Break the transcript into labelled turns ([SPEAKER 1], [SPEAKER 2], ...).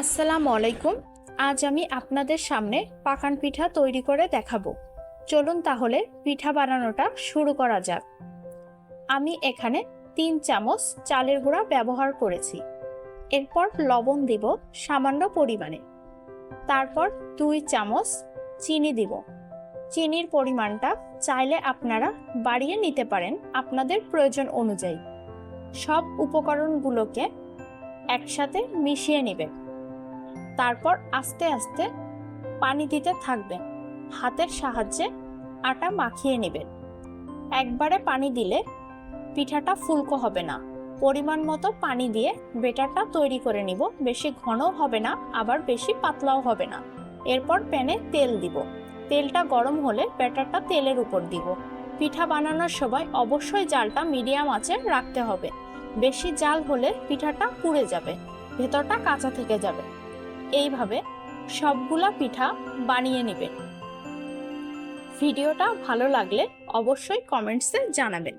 [SPEAKER 1] আসসালামু আলাইকুম। আজ আমি আপনাদের সামনে পাকান পিঠা তৈরি করে দেখাবো। চলুন তাহলে পিঠা বানানোটা শুরু করা যাক। আমি এখানে 3 চামচ চালের গুঁড়া ব্যবহার করেছি। এরপর লবণ দিব সামান্য পরিমাণে। তারপর 2 চামচ চিনি দিব। চিনির পরিমাণটা চাইলে আপনারা বাড়িয়ে নিতে পারেন আপনাদের প্রয়োজন অনুযায়ী। সব উপকরণগুলোকে একসাথে মিশিয়ে নেবেন। তারপর আস্তে আস্তে পানি দিতে থাকবেন। হাতের সাহায্যে আটা মাখিয়ে নেবেন। একবারে পানি দিলে পিঠাটা ফুলকো হবে না। পরিমাণ মতো পানি দিয়ে বেটারটা তৈরি করে নিব। বেশি ঘনও হবে না, আবার বেশি পাতলাও হবে না। এরপর প্যানে তেল দিব। তেলটা গরম হলে ব্যাটারটা তেলের উপর দিব। পিঠা বানানোর সময় অবশ্যই জালটা মিডিয়াম আঁচে রাখতে হবে। বেশি জাল হলে পিঠাটা পুড়ে যাবে, ভেতরটা কাঁচা থেকে যাবে। এইভাবে সবগুলা পিঠা বানিয়ে নেবেন। ভিডিওটা ভালো লাগলে অবশ্যই কমেন্টসে জানাবেন।